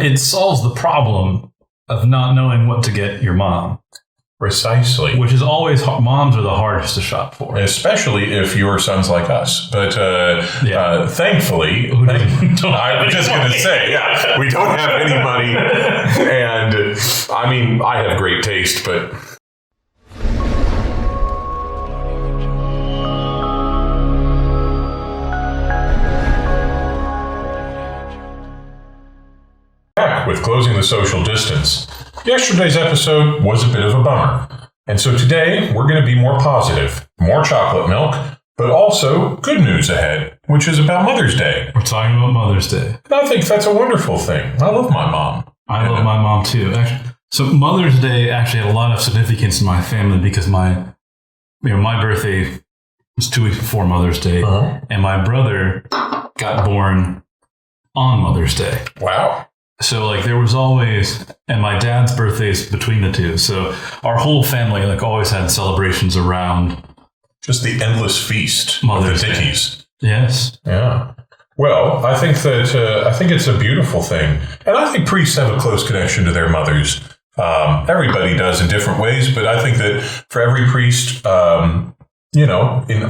it solves the problem of not knowing what to get your mom. Precisely. Which is always, moms are the hardest to shop for. Especially if your son's like us. But thankfully, I was just going to say, we don't have any money. And I mean, I have great taste, but... Back with closing the social distance. Yesterday's episode was a bit of a bummer. And so today, we're going to be more positive, more chocolate milk, but also good news ahead, which is about Mother's Day. We're talking about Mother's Day. And I think that's a wonderful thing. I love my mom. I love my mom too. Actually, so Mother's Day actually had a lot of significance in my family because my birthday was 2 weeks before Mother's Day, and my brother got born on Mother's Day. Wow. So there was always, and my dad's birthday is between the two. So our whole family always had celebrations around just the endless feast Mother's of the Dickies. Yes. Yeah. Well, I think it's a beautiful thing, and I think priests have a close connection to their mothers. Everybody does in different ways, but I think that for every priest, in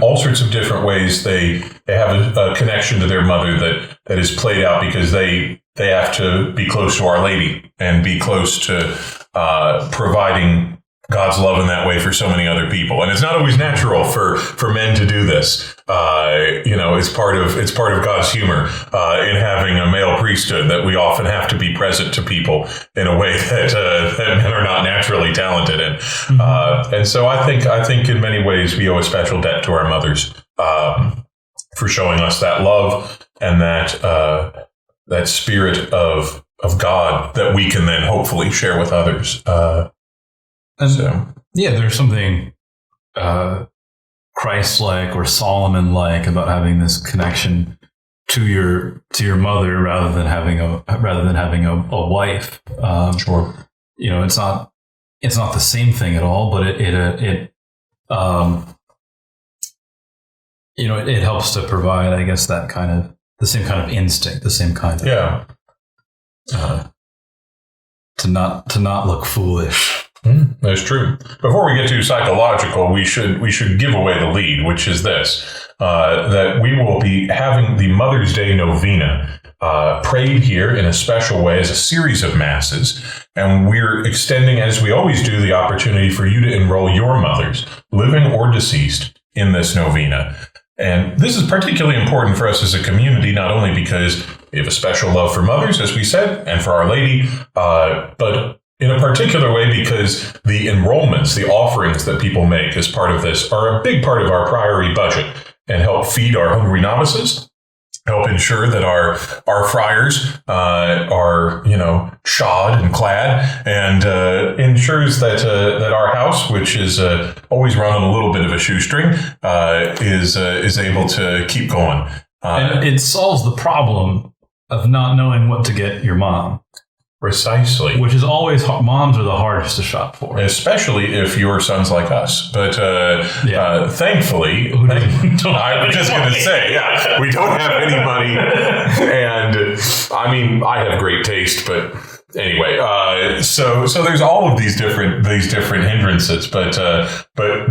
all sorts of different ways, they have a connection to their mother that is played out because they have to be close to Our Lady and be close to providing God's love in that way for so many other people. And it's not always natural for men to do this. It's part of God's humor in having a male priesthood that we often have to be present to people in a way that men are not naturally talented in. And so I think in many ways we owe a special debt to our mothers for showing us that love and that spirit of God that we can then hopefully share with others. There's something Christ-like or Solomon-like about having this connection to your mother rather than having a wife. Sure. It's not the same thing at all, but it helps to provide, I guess, that kind of the same kind of instinct, the same kind of to not look foolish. That's true. Before we get too psychological, we should give away the lead, which is this, that we will be having the Mother's Day Novena prayed here in a special way as a series of masses. And we're extending, as we always do, the opportunity for you to enroll your mothers, living or deceased, in this novena. And this is particularly important for us as a community, not only because we have a special love for mothers, as we said, and for Our Lady, but in a particular way because the enrollments, the offerings that people make as part of this are a big part of our priory budget and help feed our hungry novices, help ensure that our friars are shod and clad, and ensures that our house, which is always run on a little bit of a shoestring, is able to keep going. And it solves the problem of not knowing what to get your mom. Precisely. Which is always, moms are the hardest to shop for. Especially if your son's like us. But thankfully, I was just going to say, we don't have any money. And I mean, I have great taste, but anyway, so there's all of these different hindrances, but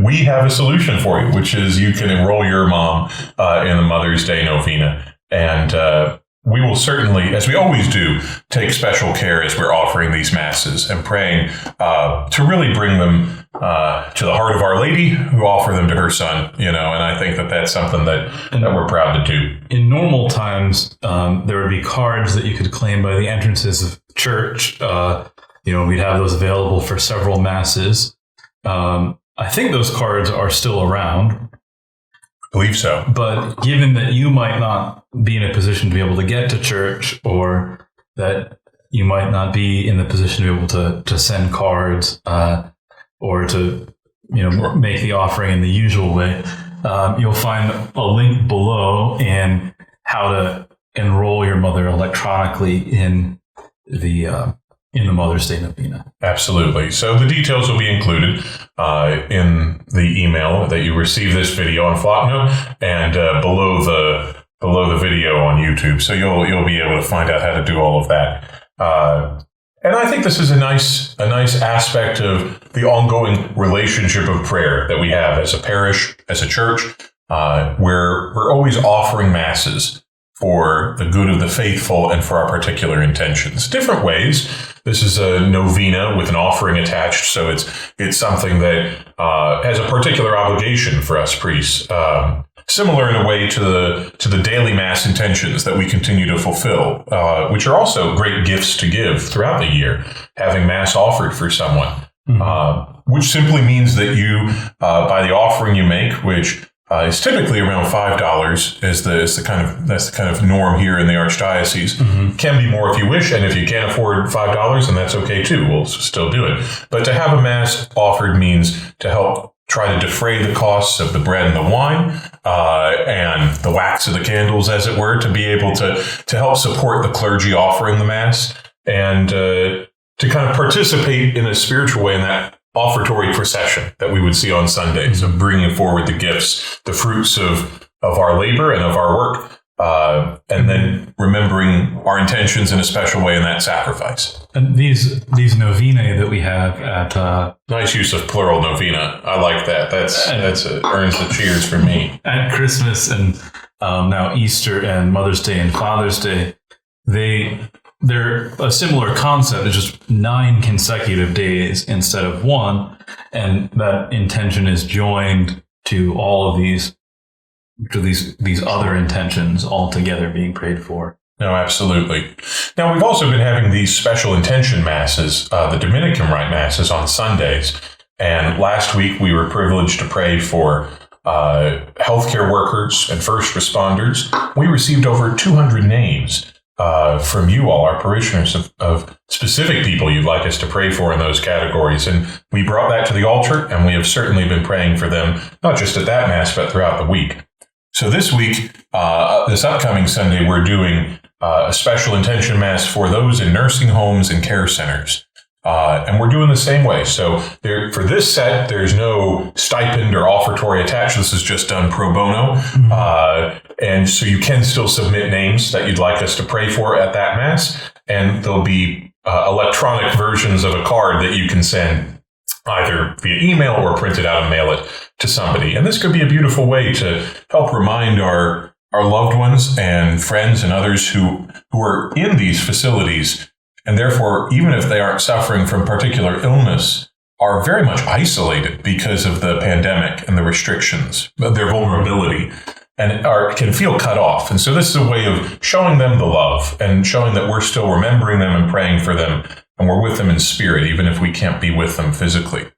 we have a solution for you, which is you can enroll your mom in the Mother's Day Novena. And we will certainly, as we always do, take special care as we're offering these masses and praying to really bring them to the heart of Our Lady, who offer them to her Son. And I think that that's something that we're proud to do. In normal times, there would be cards that you could claim by the entrances of church. We'd have those available for several masses. I think those cards are still around. Believe so. But given that you might not be in a position to be able to get to church, or that you might not be in the position to be able to send cards or to make the offering in the usual way, you'll find a link below and how to enroll your mother electronically in the Mother's Day Novena. Absolutely. So the details will be included in the email that you receive this video on Flocknote and below the video on YouTube. So you'll be able to find out how to do all of that. And I think this is a nice aspect of the ongoing relationship of prayer that we have as a parish, as a church, where we're always offering masses for the good of the faithful and for our particular intentions. Different ways. This is a novena with an offering attached, so it's something that has a particular obligation for us priests. Similar in a way to the daily Mass intentions that we continue to fulfill, which are also great gifts to give throughout the year, having Mass offered for someone, which simply means that you, by the offering you make, which is typically around $5, that's the kind of norm here in the Archdiocese. Can be more if you wish, and if you can't afford $5, then that's okay too. We'll still do it. But to have a Mass offered means to help try to defray the costs of the bread and the wine, and the wax of the candles, as it were, to be able to help support the clergy offering the Mass, and to kind of participate in a spiritual way in that offertory procession that we would see on Sundays, of bringing forward the gifts, the fruits of our labor and of our work, and then remembering our intentions in a special way in that sacrifice. And these novenae that we have at nice use of plural, novena. I like that. That's earns the cheers for me. At Christmas and now Easter and Mother's Day and Father's Day, they're a similar concept. It's just 9 consecutive days instead of 1, and that intention is joined to all of these other intentions all together being prayed for. No, absolutely. Now, we've also been having these special intention masses, the Dominican Rite masses on Sundays. And last week we were privileged to pray for healthcare workers and first responders. We received over 200 names from you all, our parishioners, of specific people you'd like us to pray for in those categories. And we brought that to the altar, and we have certainly been praying for them, not just at that Mass, but throughout the week. So this week, this upcoming Sunday, we're doing a special intention Mass for those in nursing homes and care centers. And we're doing the same way. So for this set, there's no stipend or offertory attached. This is just done pro bono. And so you can still submit names that you'd like us to pray for at that Mass. And there'll be electronic versions of a card that you can send either via email or print it out and mail it to somebody. And this could be a beautiful way to help remind our loved ones and friends and others who are in these facilities, and therefore, even if they aren't suffering from particular illness, are very much isolated because of the pandemic and the restrictions, their vulnerability, and can feel cut off. And so this is a way of showing them the love and showing that we're still remembering them and praying for them, and we're with them in spirit, even if we can't be with them physically.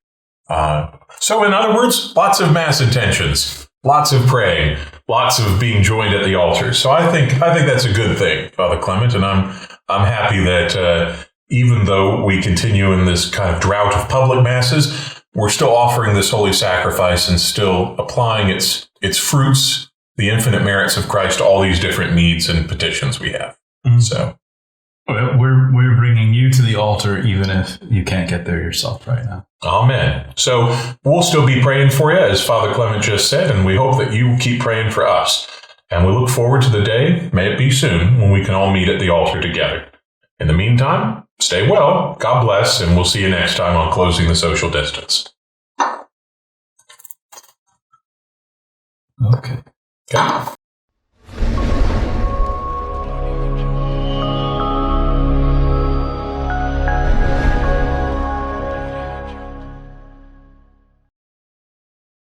So in other words, lots of Mass intentions, lots of praying, lots of being joined at the altar. So I think that's a good thing, Father Clement, and I'm happy that even though we continue in this kind of drought of public Masses, we're still offering this holy sacrifice and still applying its fruits, the infinite merits of Christ, to all these different needs and petitions we have. So we're bringing you to the altar, even if you can't get there yourself right now. Amen. So we'll still be praying for you, as Father Clement just said, and we hope that you keep praying for us. And we look forward to the day, may it be soon, when we can all meet at the altar together. In the meantime, stay well, God bless, and we'll see you next time on Closing the Social Distance. Okay.